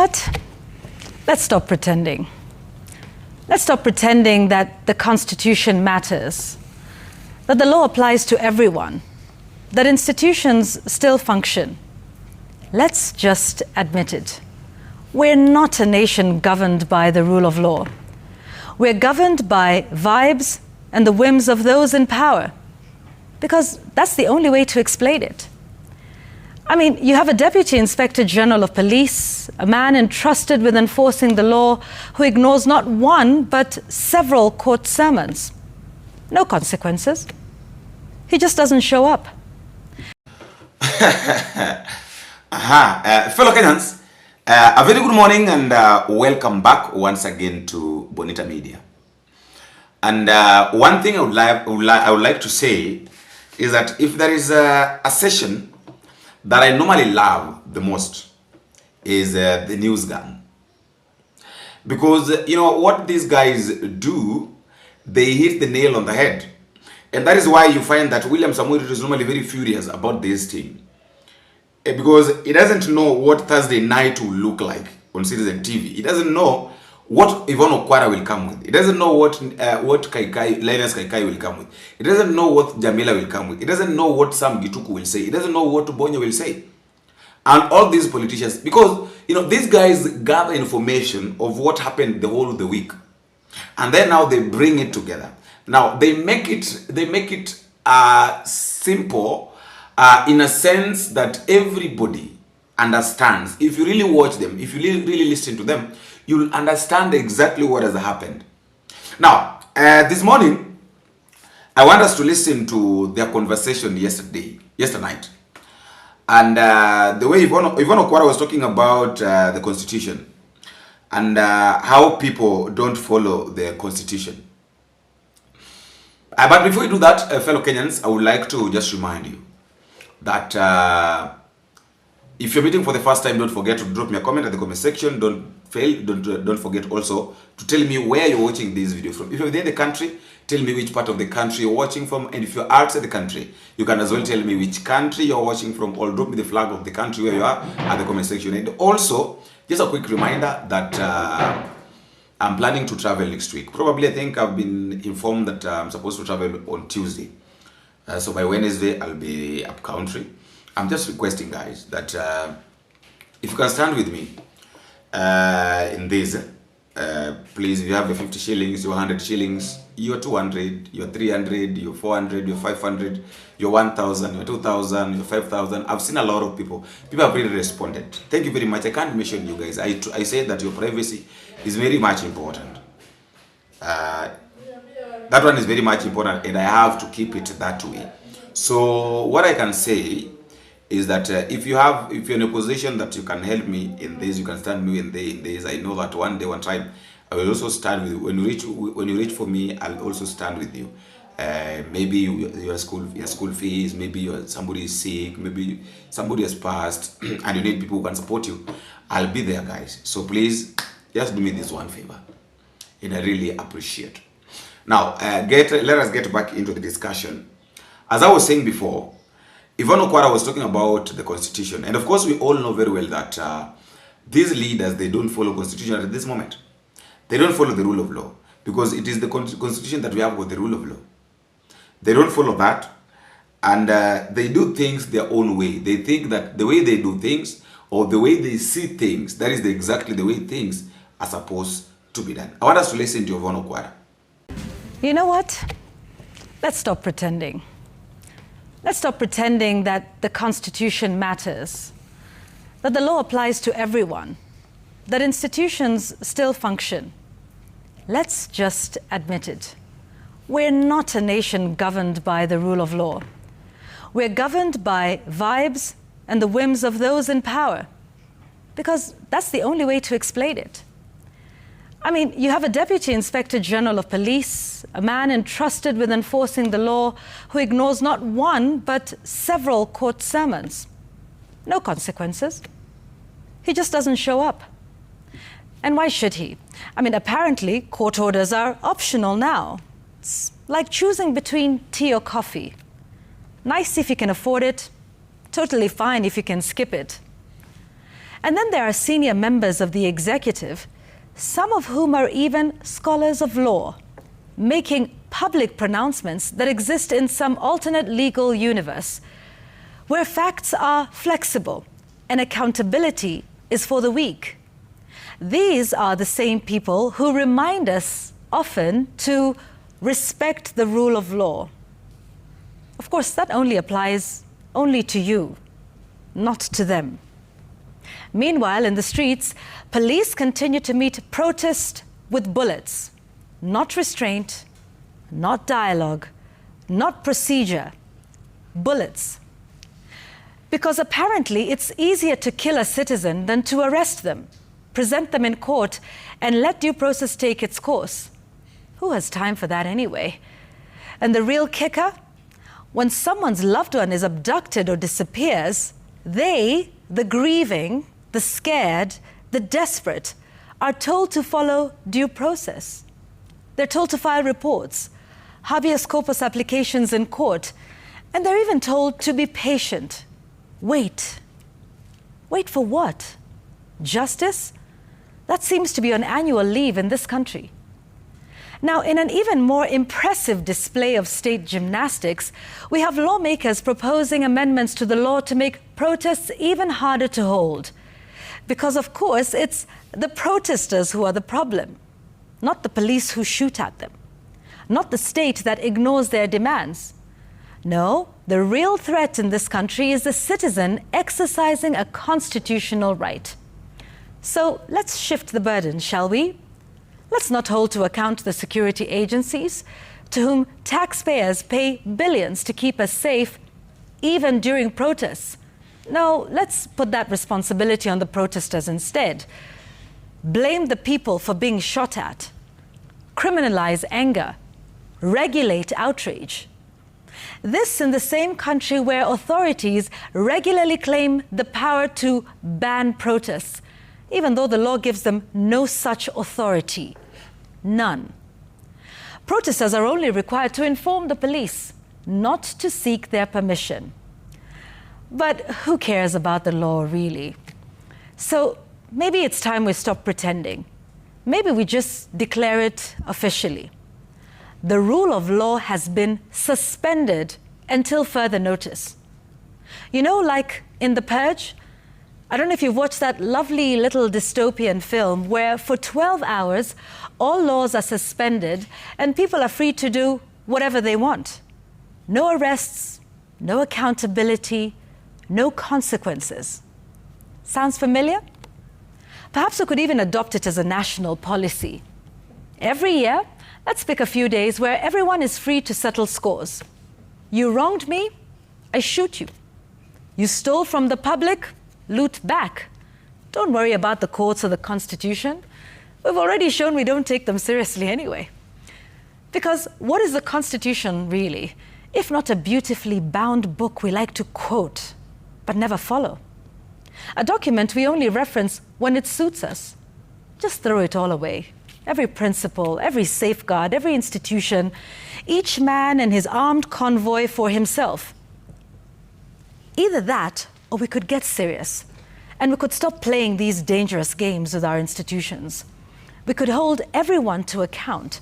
what? Let's stop pretending. Let's stop pretending that the Constitution matters, that the law applies to everyone, that institutions still function. Let's just admit it. We're not a nation governed by the rule of law. We're governed by vibes and the whims of those in power, because that's the only way to explain it. I mean, you have a Deputy Inspector General of Police, a man entrusted with enforcing the law, who ignores not one, but several court sermons. No consequences. He just doesn't show up. Fellow Kenyans, a very good morning and welcome back once again to Bonita Media. And one thing I would like to say is that if there is a session that I normally love the most is the news gang. Because you know what these guys do, they hit the nail on the head. And that is why you find that William Samoei Ruto is normally very furious about this thing. Because he doesn't know what Thursday night will look like on Citizen TV. He doesn't know what Yvon Okwara will come with. He doesn't know what Kaikai, Linus Kaikai will come with. He doesn't know what Jamila will come with. He doesn't know what Sam Gituku will say. He doesn't know what Bonyo will say. And all these politicians, because you know these guys gather information of what happened the whole of the week, and then now they bring it together. Now they make it simple in a sense that everybody understands. If you really watch them, if you really listen to them, you'll understand exactly what has happened. Now, this morning, I want us to listen to their conversation yesterday night. And the way Yvon Okwara was talking about the Constitution and how people don't follow the Constitution. But before we do that, fellow Kenyans, I would like to just remind you that if you're meeting for the first time, don't forget to drop me a comment at the comment section. Don't forget also to tell me where you're watching this video from. If you're within the country, tell me which part of the country you're watching from. And if you're outside the country, you can as well tell me which country you're watching from, or drop me the flag of the country where you are at the comment section. And also, just a quick reminder that I'm planning to travel next week. Probably, I think I've been informed that I'm supposed to travel on Tuesday. So by Wednesday, I'll be up country. I'm just requesting, guys, that if you can stand with me in this, please, if you have your 50 shillings, your 100 shillings, your 200, your 300, your 400, your 500, your 1,000, your 2,000, your 5,000. I've seen a lot of people. People have really responded. Thank you very much. I can't mention you guys. I said that your privacy is very much important. That one is very much important, and I have to keep it that way. So what I can say is that if you're in a position that you can help me in this, you can stand me in this. I know that one day, one time, I will also stand with you. When you reach for me, I'll also stand with you. Maybe your school fees, maybe somebody is sick, maybe somebody has passed, and you need people who can support you. I'll be there, guys. So please, just do me this one favor, and I really appreciate. Now, let us get back into the discussion. As I was saying before, Yvon Okwara was talking about the Constitution. And of course, we all know very well that these leaders, they don't follow Constitution at this moment. They don't follow the rule of law. Because it is the Constitution that we have with the rule of law. They don't follow that. And they do things their own way. They think that the way they do things, or the way they see things, that is exactly the way things are supposed to be done. I want us to listen to Yvon Okwara. You know what? Let's stop pretending. Let's stop pretending that the Constitution matters, that the law applies to everyone, that institutions still function. Let's just admit it. We're not a nation governed by the rule of law. We're governed by vibes and the whims of those in power, because that's the only way to explain it. I mean, you have a Deputy Inspector General of Police, a man entrusted with enforcing the law, who ignores not one, but several court sermons. No consequences. He just doesn't show up. And why should he? I mean, apparently, court orders are optional now. It's like choosing between tea or coffee. Nice if you can afford it, totally fine if you can skip it. And then there are senior members of the executive, some of whom are even scholars of law, making public pronouncements that exist in some alternate legal universe, where facts are flexible and accountability is for the weak. These are the same people who remind us often to respect the rule of law. Of course, that only applies only to you, not to them. Meanwhile, in the streets, police continue to meet protest with bullets, not restraint, not dialogue, not procedure, bullets. Because apparently it's easier to kill a citizen than to arrest them, present them in court, and let due process take its course. Who has time for that anyway? And the real kicker? When someone's loved one is abducted or disappears, they, the grieving, the scared, the desperate, are told to follow due process. They're told to file reports, habeas corpus applications in court, and they're even told to be patient. Wait. Wait for what? Justice? That seems to be on annual leave in this country. Now, in an even more impressive display of state gymnastics, we have lawmakers proposing amendments to the law to make protests even harder to hold. Because, of course, it's the protesters who are the problem, not the police who shoot at them, not the state that ignores their demands. No, the real threat in this country is the citizen exercising a constitutional right. So let's shift the burden, shall we? Let's not hold to account the security agencies, to whom taxpayers pay billions to keep us safe, even during protests. No, let's put that responsibility on the protesters instead. Blame the people for being shot at, criminalize anger, regulate outrage. This in the same country where authorities regularly claim the power to ban protests, even though the law gives them no such authority. None. Protesters are only required to inform the police, not to seek their permission. But who cares about the law, really? So maybe it's time we stop pretending. Maybe we just declare it officially. The rule of law has been suspended until further notice. You know, like in The Purge? I don't know if you've watched that lovely little dystopian film where for 12 hours, all laws are suspended and people are free to do whatever they want. No arrests, no accountability, no consequences. Sounds familiar? Perhaps we could even adopt it as a national policy. Every year, let's pick a few days where everyone is free to settle scores. You wronged me, I shoot you. You stole from the public, loot back. Don't worry about the courts or the Constitution. We've already shown we don't take them seriously anyway. Because what is the Constitution really, if not a beautifully bound book we like to quote, but never follow? A document we only reference when it suits us. Just throw it all away. Every principle, every safeguard, every institution, each man and his armed convoy for himself. Either that, or we could get serious, and we could stop playing these dangerous games with our institutions. We could hold everyone to account,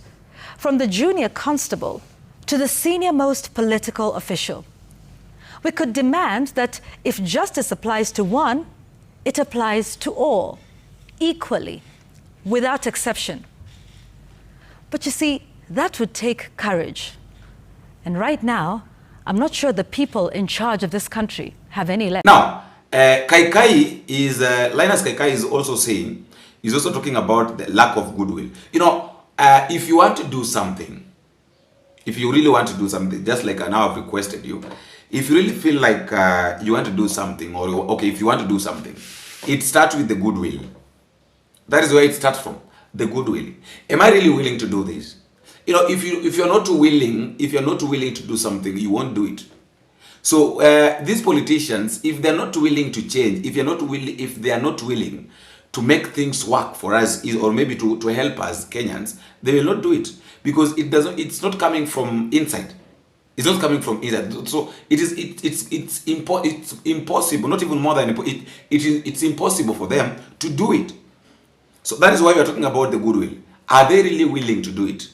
from the junior constable to the senior-most political official. We could demand that if justice applies to one, it applies to all, equally, without exception. But you see, that would take courage. And right now, I'm not sure the people in charge of this country have any left. Now, Kaikai is, Linus Kaikai is also saying, he's also talking about the lack of goodwill. You know, if you want to do something, if you really want to do something, just like now I've requested you, if you really feel like you want to do something, or okay, if you want to do something, it starts with the goodwill. That is where it starts from, the goodwill. Am I really willing to do this? You know, if you're not willing to do something, you won't do it. So these politicians, if they're not willing to change, if they are not willing to make things work for us, or maybe to help us Kenyans, they will not do it, because it's not coming from inside. It's not coming from inside. So it's impossible, not even more than it's impossible for them to do it. So that is why we are talking about the goodwill. Are they really willing to do it?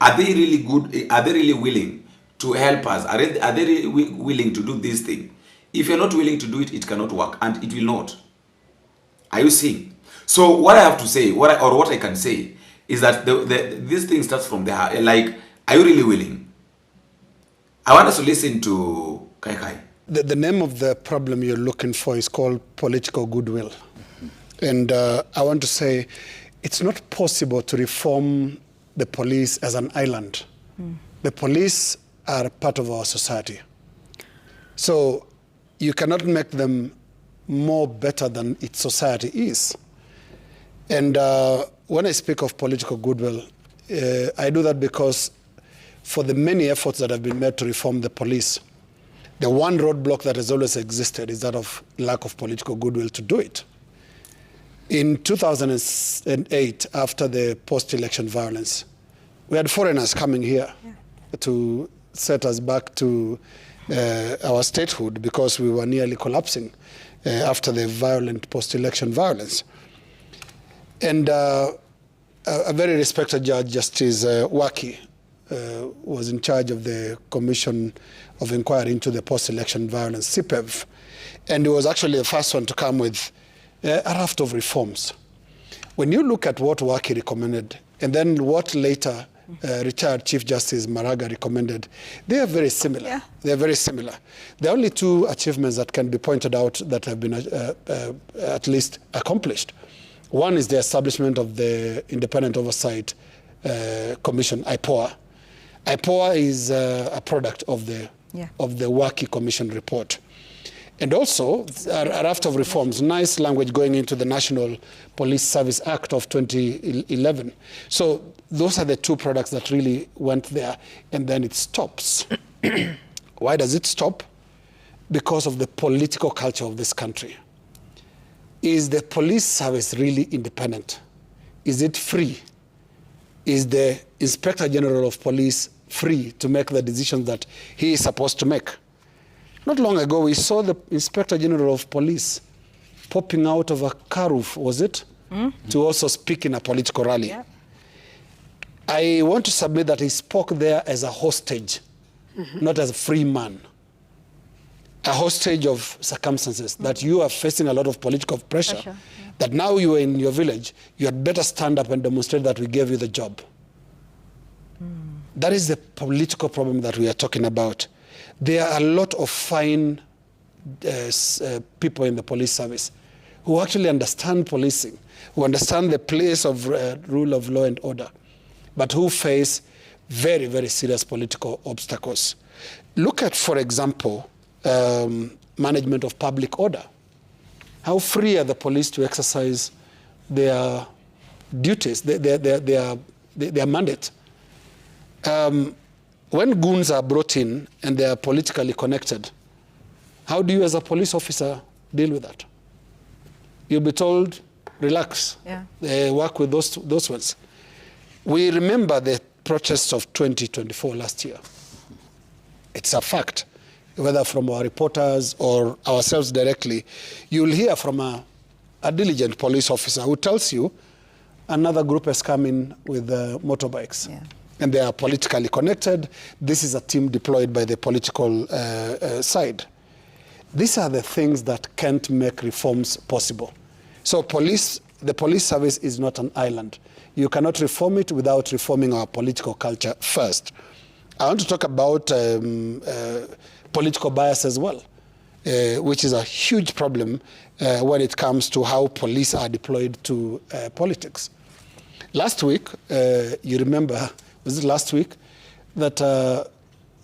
Are they really good? Are they really willing to help us? Are they really willing to do this thing? If you're not willing to do it, it cannot work, and it will not. Are you seeing? So what I have to say, what I can say, is that this thing starts from the heart. Like, are you really willing? I want us to listen to Kaikai. The name of the problem you're looking for is called political goodwill. And I want to say it's not possible to reform the police as an island. The police are part of our society. So you cannot make them more better than its society is. And when I speak of political goodwill, I do that because for the many efforts that have been made to reform the police, the one roadblock that has always existed is that of lack of political goodwill to do it. In 2008, after the post-election violence, we had foreigners coming here to set us back to our statehood because we were nearly collapsing after the violent post-election violence. And a very respected judge, Justice Waki, was in charge of the Commission of Inquiry into the Post-Election Violence, CPEV, and he was actually the first one to come with a raft of reforms. When you look at what Waki recommended, and then what later retired Chief Justice Maraga recommended, they are very similar. Yeah. They are very similar. There are only two achievements that can be pointed out that have been at least accomplished. One is the establishment of the Independent Oversight Commission, IPOA. IPOA is a product of the Waki Commission report. And also, a raft of reforms, nice language going into the National Police Service Act of 2011. So those are the two products that really went there, and then it stops. Why does it stop? Because of the political culture of this country. Is the police service really independent? Is it free? Is the Inspector General of Police free to make the decisions that he is supposed to make? Not long ago, we saw the Inspector General of Police popping out of a car roof, was it? To also speak in a political rally. Yeah. I want to submit that he spoke there as a hostage, not as a free man. A hostage of circumstances, that you are facing a lot of political pressure. That now you are in your village, you had better stand up and demonstrate that we gave you the job. That is the political problem that we are talking about. There are a lot of fine people in the police service who actually understand policing, who understand the place of rule of law and order, but who face very, very serious political obstacles. Look at, for example, management of public order. How free are the police to exercise their duties, their mandate? When goons are brought in and they are politically connected, how do you as a police officer deal with that? You'll be told, relax, work with those ones. We remember the protests of 2024 last year. It's a fact. Whether from our reporters or ourselves directly, you'll hear from a diligent police officer who tells you another group has come in with motorbikes. Yeah. And they are politically connected. This is a team deployed by the political side. These are the things that can't make reforms possible. So the police service is not an island. You cannot reform it without reforming our political culture first. I want to talk about political bias as well, which is a huge problem when it comes to how police are deployed to politics. Last week, you remember, was it last week, that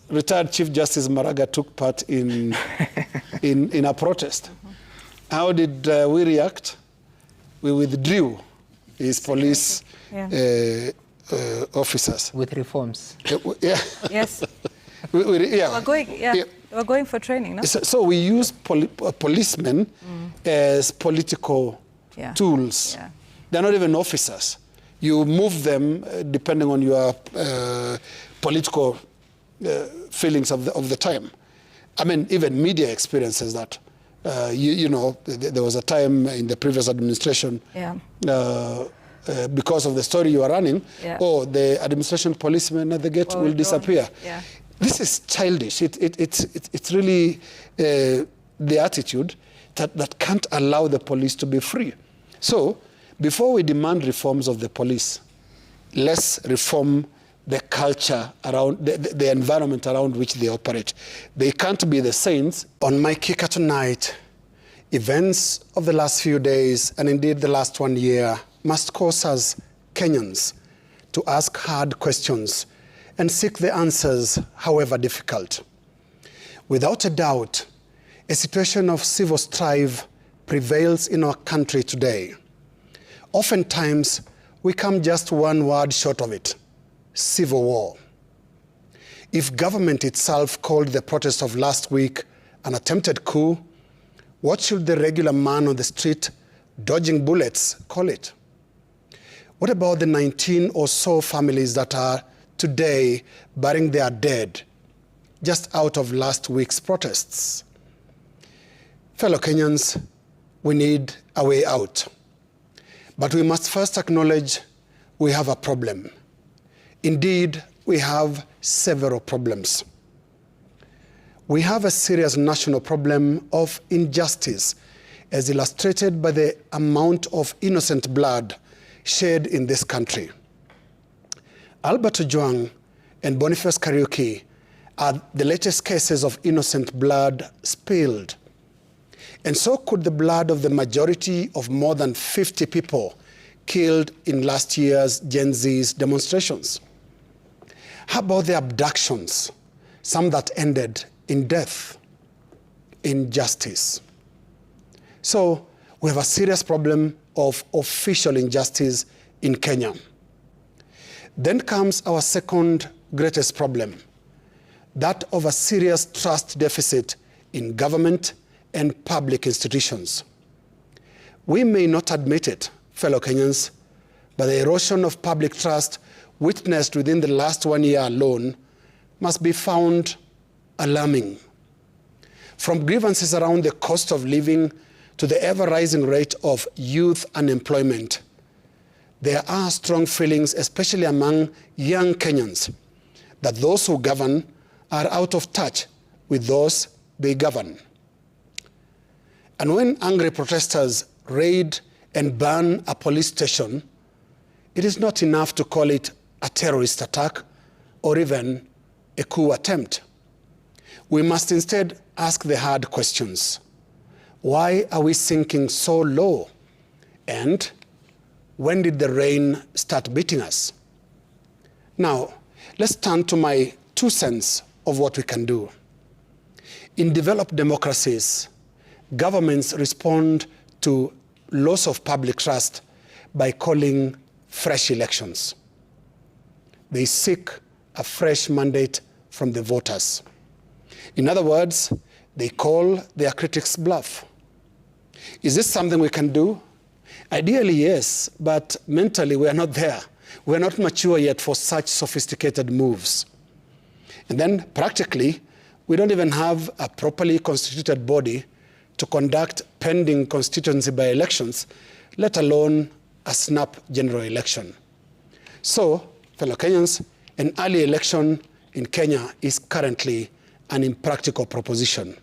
retired Chief Justice Maraga took part in a protest. How did we react? We withdrew his police officers. With reforms. Yes. We're going for training, no? So we use policemen as political tools. Yeah. They're not even officers. You move them depending on your political feelings of the time. I mean, even media experiences that. There was a time in the previous administration, because of the story you are running, the administration policemen at the gate will disappear. Yeah. This is childish. It's really the attitude that can't allow the police to be free. So, before we demand reforms of the police, let's reform the culture around, the environment around which they operate. They can't be the saints. On my kicker tonight, events of the last few days, and indeed the last 1 year, must cause us Kenyans to ask hard questions and seek the answers, however difficult. Without a doubt, a situation of civil strife prevails in our country today. Oftentimes, we come just one word short of it: civil war. If government itself called the protest of last week an attempted coup, what should the regular man on the street dodging bullets call it? What about the 19 or so families that are today burying their dead just out of last week's protests? Fellow Kenyans, we need a way out. But we must first acknowledge we have a problem. Indeed, we have several problems. We have a serious national problem of injustice, as illustrated by the amount of innocent blood shed in this country. Albert Ojwang and Boniface Kariuki are the latest cases of innocent blood spilled. And so could the blood of the majority of more than 50 people killed in last year's Gen Z's demonstrations. How about the abductions, some that ended in death, injustice? So we have a serious problem of official injustice in Kenya. Then comes our second greatest problem, that of a serious trust deficit in government and public institutions. We may not admit it, fellow Kenyans, but the erosion of public trust witnessed within the last 1 year alone must be found alarming. From grievances around the cost of living to the ever-rising rate of youth unemployment, there are strong feelings, especially among young Kenyans, that those who govern are out of touch with those they govern. And when angry protesters raid and burn a police station, it is not enough to call it a terrorist attack or even a coup attempt. We must instead ask the hard questions. Why are we sinking so low? And when did the rain start beating us? Now, let's turn to my 2 cents of what we can do. In developed democracies, governments respond to loss of public trust by calling fresh elections. They seek a fresh mandate from the voters. In other words, they call their critics bluff. Is this something we can do? Ideally, yes, but mentally we are not there. We are not mature yet for such sophisticated moves. And then practically, we don't even have a properly constituted body to conduct pending constituency by-elections, let alone a snap general election. So, fellow Kenyans, an early election in Kenya is currently an impractical proposition.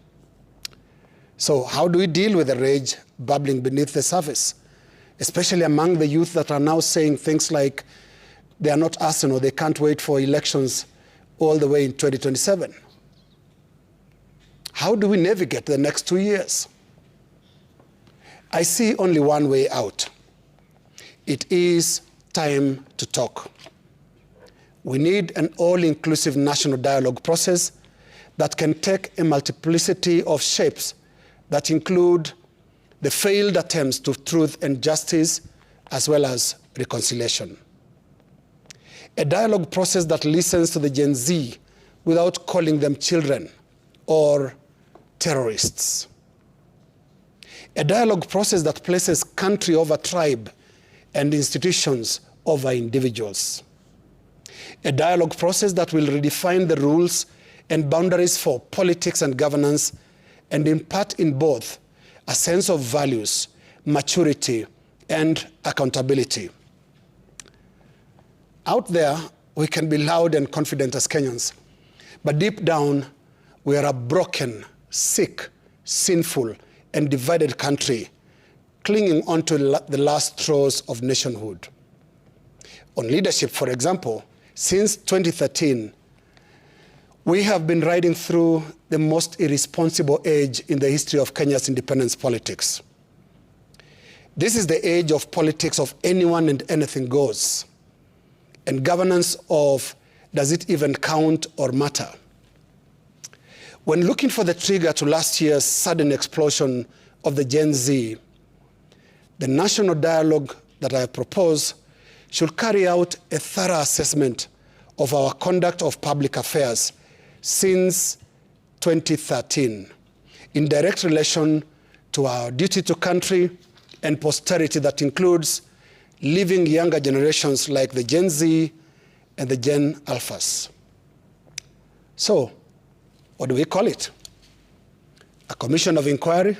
So how do we deal with the rage bubbling beneath the surface, especially among the youth that are now saying things like they are not asking or they can't wait for elections all the way in 2027? How do we navigate the next 2 years? I see only one way out. It is time to talk. We need an all-inclusive national dialogue process that can take a multiplicity of shapes that include the failed attempts to truth and justice as well as reconciliation. A dialogue process that listens to the Gen Z without calling them children or terrorists. A dialogue process that places country over tribe and institutions over individuals. a dialogue process that will redefine the rules and boundaries for politics and governance and impart in both a sense of values, maturity, and accountability. Out there, we can be loud and confident as Kenyans, but deep down, we are a broken, sick, sinful, and divided country, clinging onto the last straws of nationhood. On leadership, for example, since 2013, we have been riding through the most irresponsible age in the history of Kenya's independence politics. This is the age of politics of anyone and anything goes, and governance of does it even count or matter. When looking for the trigger to last year's sudden explosion of the Gen Z, the national dialogue that I propose should carry out a thorough assessment of our conduct of public affairs since 2013, in direct relation to our duty to country and posterity that includes leaving younger generations like the Gen Z and the Gen Alphas. So, what do we call it? A commission of inquiry?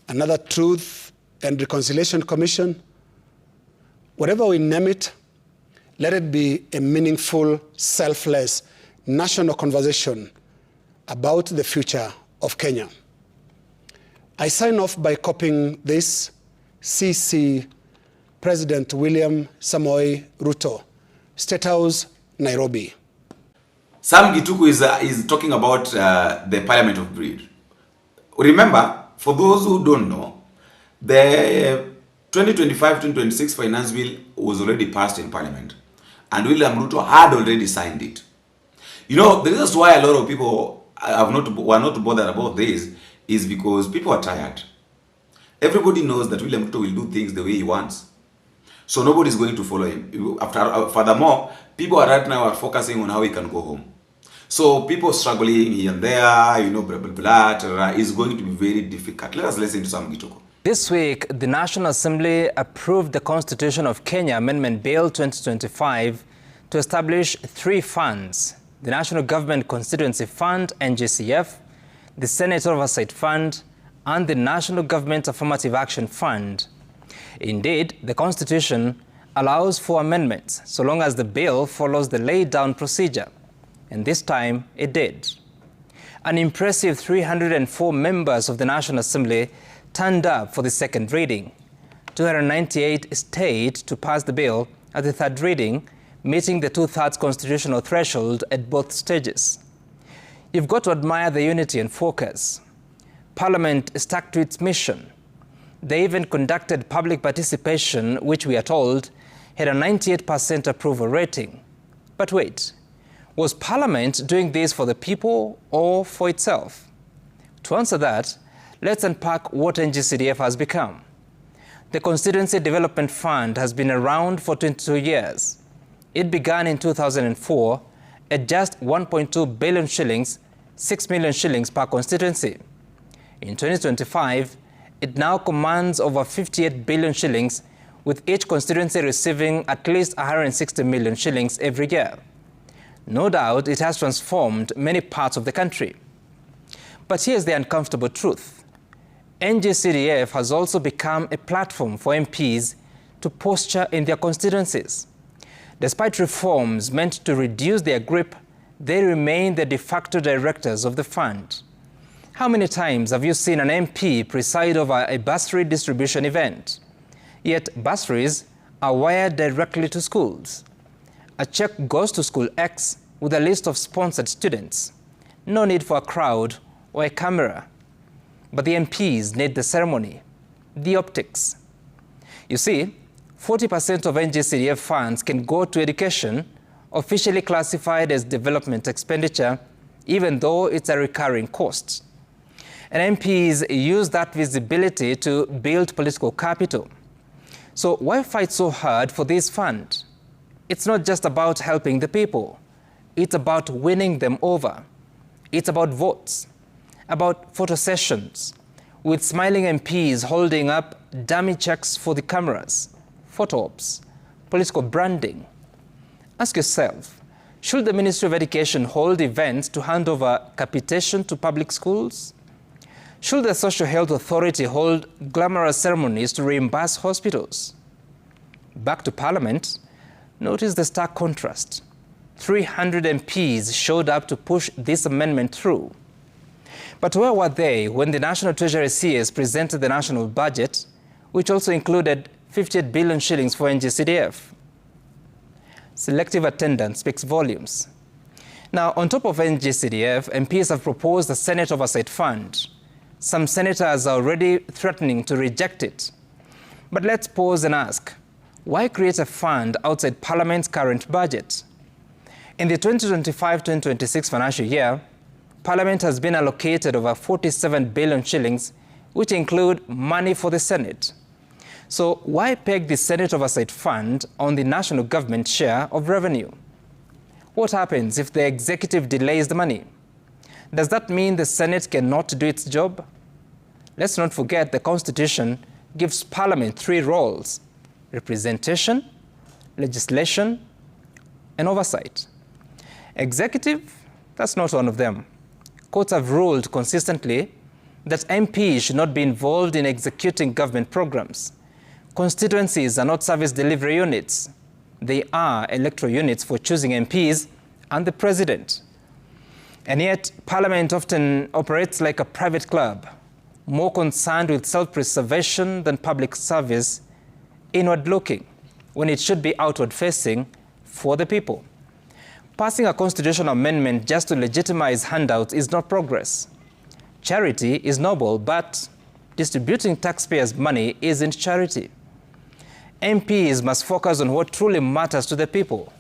Another Truth and Reconciliation Commission? Whatever we name it, let it be a meaningful, selfless, national conversation about the future of Kenya. I sign off by copying this CC President William Samoei Ruto, State House, Nairobi. Sam Gituku is talking about the Parliament of Breed. Remember, for those who don't know, the 2025-2026 Finance Bill was already passed in Parliament, and William Ruto had already signed it. You know, the reason why a lot of people were not bothered about this is because people are tired. Everybody knows that William Ruto will do things the way he wants. So nobody is going to follow him. Furthermore, people are right now focusing on how he can go home. So people struggling here and there, you know, blah, blah, blah, is going to be very difficult. Let us listen to Sam Gituku. This week, the National Assembly approved the Constitution of Kenya Amendment Bill 2025 to establish three funds: the National Government Constituency Fund, NGCF, the Senate Oversight Fund, and the National Government Affirmative Action Fund. Indeed, the Constitution allows for amendments so long as the bill follows the laid-down procedure, and this time it did. An impressive 304 members of the National Assembly turned up for the second reading. 298 stayed to pass the bill at the third reading, meeting the two-thirds constitutional threshold at both stages. You've got to admire the unity and focus. Parliament stuck to its mission. They even conducted public participation, which we are told had a 98% approval rating. But wait, was Parliament doing this for the people or for itself? To answer that, let's unpack what NGCDF has become. The Constituency Development Fund has been around for 22 years. It began in 2004 at just 1.2 billion shillings, 6 million shillings per constituency. In 2025, it now commands over 58 billion shillings, with each constituency receiving at least 160 million shillings every year. No doubt it has transformed many parts of the country. But here's the uncomfortable truth. NGCDF has also become a platform for MPs to posture in their constituencies. Despite reforms meant to reduce their grip, they remain the de facto directors of the fund. How many times have you seen an MP preside over a bursary distribution event? Yet bursaries are wired directly to schools. A check goes to school X with a list of sponsored students. No need for a crowd or a camera. But the MPs need the ceremony, the optics. You see, 40% of NGCDF funds can go to education, officially classified as development expenditure, even though it's a recurring cost. And MPs use that visibility to build political capital. So why fight so hard for this fund? It's not just about helping the people. It's about winning them over. It's about votes, about photo sessions, with smiling MPs holding up dummy checks for the cameras, photo ops, political branding. Ask yourself, should the Ministry of Education hold events to hand over capitation to public schools? Should the Social Health Authority hold glamorous ceremonies to reimburse hospitals? Back to Parliament, notice the stark contrast. 300 MPs showed up to push this amendment through. But where were they when the National Treasury CS presented the national budget, which also included 58 billion shillings for NGCDF? Selective attendance speaks volumes. Now, on top of NGCDF, MPs have proposed a Senate Oversight Fund. Some senators are already threatening to reject it. But let's pause and ask, why create a fund outside Parliament's current budget? In the 2025-2026 financial year, Parliament has been allocated over 47 billion shillings, which include money for the Senate. So why peg the Senate Oversight Fund on the national government share of revenue? What happens if the executive delays the money? Does that mean the Senate cannot do its job? Let's not forget the Constitution gives Parliament 3 roles: representation, legislation, and oversight. Executive, that's not one of them. Courts have ruled consistently that MPs should not be involved in executing government programs. Constituencies are not service delivery units. They are electoral units for choosing MPs and the president. And yet, Parliament often operates like a private club, more concerned with self-preservation than public service, inward-looking, when it should be outward-facing for the people. Passing a constitutional amendment just to legitimize handouts is not progress. Charity is noble, but distributing taxpayers' money isn't charity. MPs must focus on what truly matters to the people,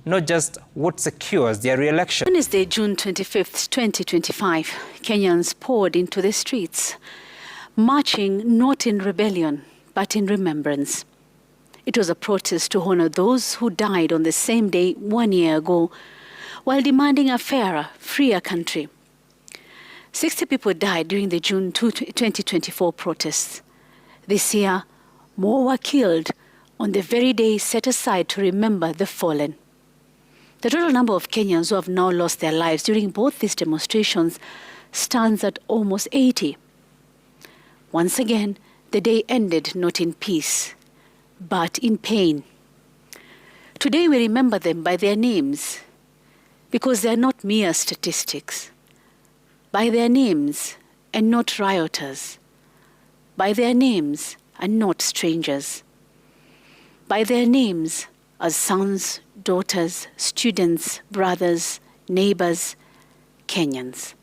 not just what secures their re-election. Wednesday, June 25th, 2025, Kenyans poured into the streets, marching not in rebellion, but in remembrance. It was a protest to honor those who died on the same day 1 year ago, while demanding a fairer, freer country. 60 people died during the June 2024 protests. This year, more were killed on the very day set aside to remember the fallen. The total number of Kenyans who have now lost their lives during both these demonstrations stands at almost 80. Once again, the day ended not in peace, but in pain. Today we remember them by their names, because they are not mere statistics. By their names and not rioters. By their names and not strangers. By their names as sons, daughters, students, brothers, neighbors, Kenyans.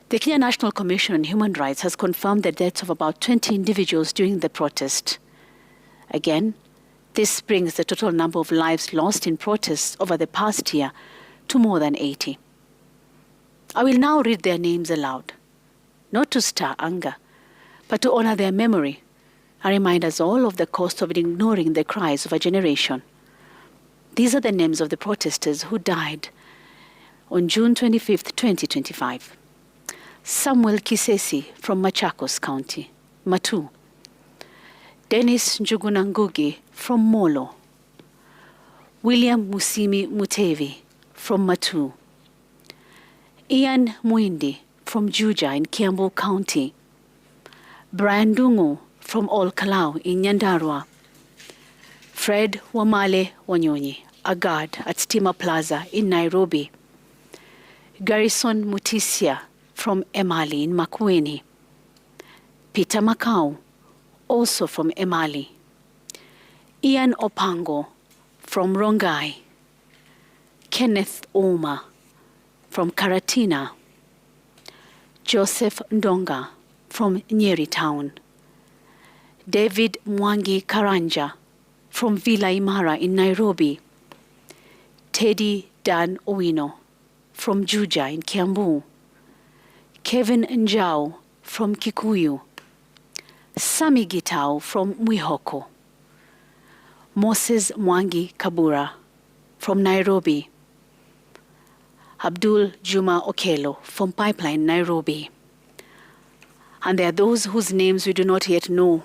The Kenya National Commission on Human Rights has confirmed the deaths of about 20 individuals during the protest. Again, this brings the total number of lives lost in protests over the past year to more than 80. I will now read their names aloud, not to stir anger, but to honor their memory and remind us all of the cost of ignoring the cries of a generation. These are the names of the protesters who died on June 25th, 2025. Samuel Kisesi from Machakos County, Matu. Dennis Njuguna Ngugi from Molo. William Musimi Mutevi from Matu. Ian Mwindi from Juja in Kiambu County. Brian Dungu from Olkalau in Nyandarua. Fred Wamale Wanyonyi, a guard at Stima Plaza in Nairobi. Garrison Mutisia from Emali in Makueni. Peter Makau, also from Emali. Ian Opango from Rongai. Kenneth Oma from Karatina. Joseph Ndonga from Nyeri Town. David Mwangi Karanja from Villa Imara in Nairobi. Teddy Dan Owino from Juja in Kiambu. Kevin Njau from Kikuyu. Sami Gitau from Mwihoko. Moses Mwangi Kabura from Nairobi. Abdul Juma Okelo from Pipeline, Nairobi. And there are those whose names we do not yet know,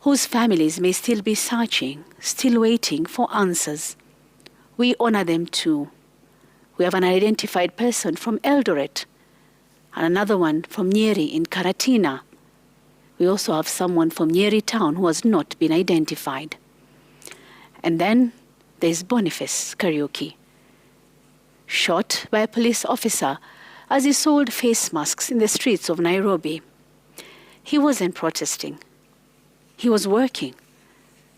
whose families may still be searching, still waiting for answers. We honor them too. We have an identified person from Eldoret and another one from Nyeri in Karatina. We also have someone from Nyeri town who has not been identified. And then there's Boniface Kariuki, shot by a police officer as he sold face masks in the streets of Nairobi. He wasn't protesting. He was working,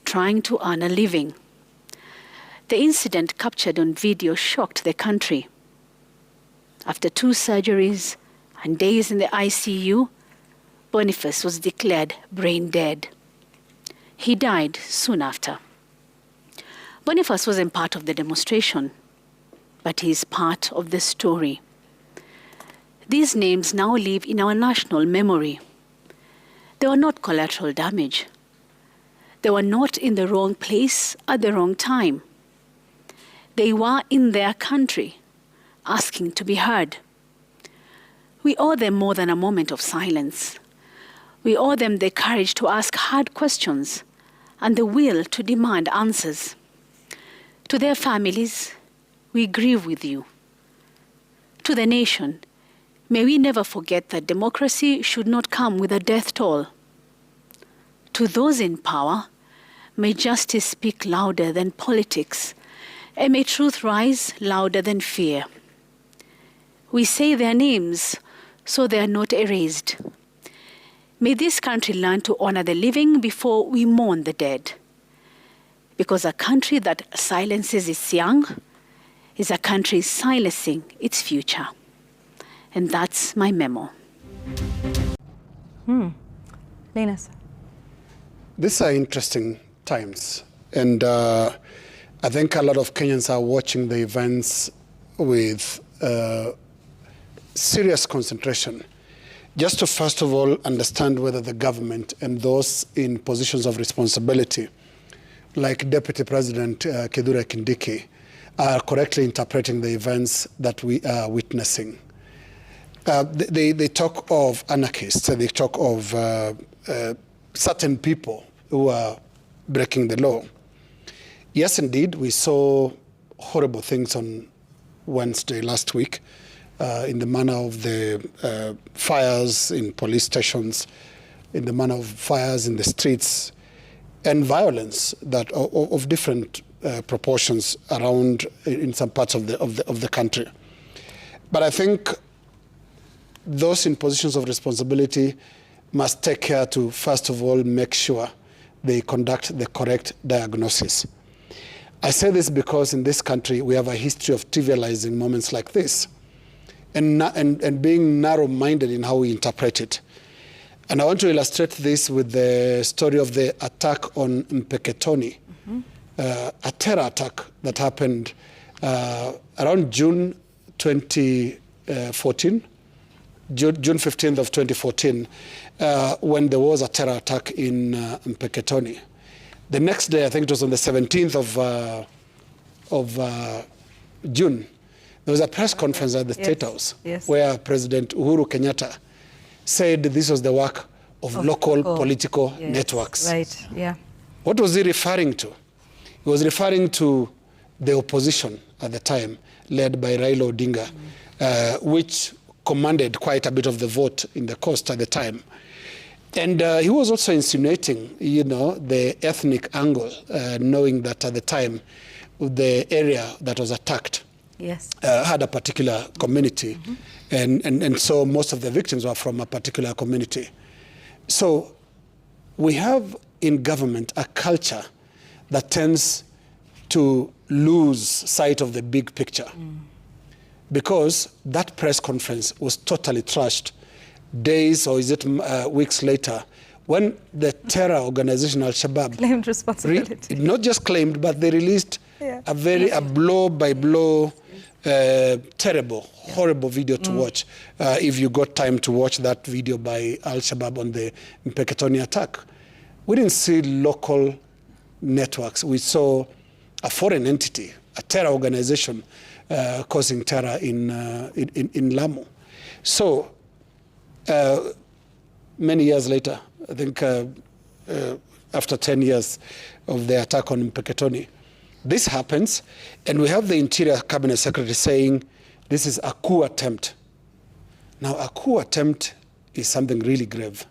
trying to earn a living. The incident captured on video shocked the country. After 2 surgeries and days in the ICU, Boniface was declared brain dead. He died soon after. Boniface wasn't part of the demonstration, but he is part of the story. These names now live in our national memory. They were not collateral damage. They were not in the wrong place at the wrong time. They were in their country, asking to be heard. We owe them more than a moment of silence. We owe them the courage to ask hard questions and the will to demand answers. To their families, we grieve with you. To the nation, may we never forget that democracy should not come with a death toll. To those in power, may justice speak louder than politics, and may truth rise louder than fear. We say their names so they are not erased. May this country learn to honor the living before we mourn the dead. Because a country that silences its young is a country silencing its future. And that's my memo. Linus. These are interesting times. And I think a lot of Kenyans are watching the events with serious concentration, just to first of all understand whether the government and those in positions of responsibility, like Deputy President Kithure Kindiki, are correctly interpreting the events that we are witnessing. They talk of anarchists, they talk of certain people who are breaking the law. Yes, indeed, we saw horrible things on Wednesday last week in the manner of the fires in police stations, in the manner of fires in the streets, and violence that of different proportions around in some parts of the country. But I think those in positions of responsibility must take care to, first of all, make sure they conduct the correct diagnosis. I say this because in this country we have a history of trivializing moments like this and being narrow-minded in how we interpret it. And I want to illustrate this with the story of the attack on Mpeketoni, a terror attack that happened around June 2014, June 15th of 2014, when there was a terror attack in Mpeketoni. The next day, I think it was on the 17th of June, there was a press conference at the State House where President Uhuru Kenyatta said this was the work of local political networks. Right, yeah. What was he referring to? He was referring to the opposition at the time, led by Raila Odinga, which commanded quite a bit of the vote in the coast at the time. And he was also insinuating, the ethnic angle, knowing that at the time, the area that was attacked had a particular community. And so most of the victims were from a particular community. So we have in government a culture that tends to lose sight of the big picture. Because that press conference was totally trashed days, or is it weeks later, when the terror organization Al-Shabaab claimed responsibility. Not just claimed, but they released a blow-by-blow, terrible, horrible video to watch. If you got time to watch that video by Al-Shabaab on the Mpeketoni attack. We didn't see local networks. We saw a foreign entity, a terror organization, causing terror in Lamu. So, many years later, I think after 10 years of the attack on Mpeketoni, this happens, and we have the Interior Cabinet Secretary saying this is a coup attempt. Now, a coup attempt is something really grave.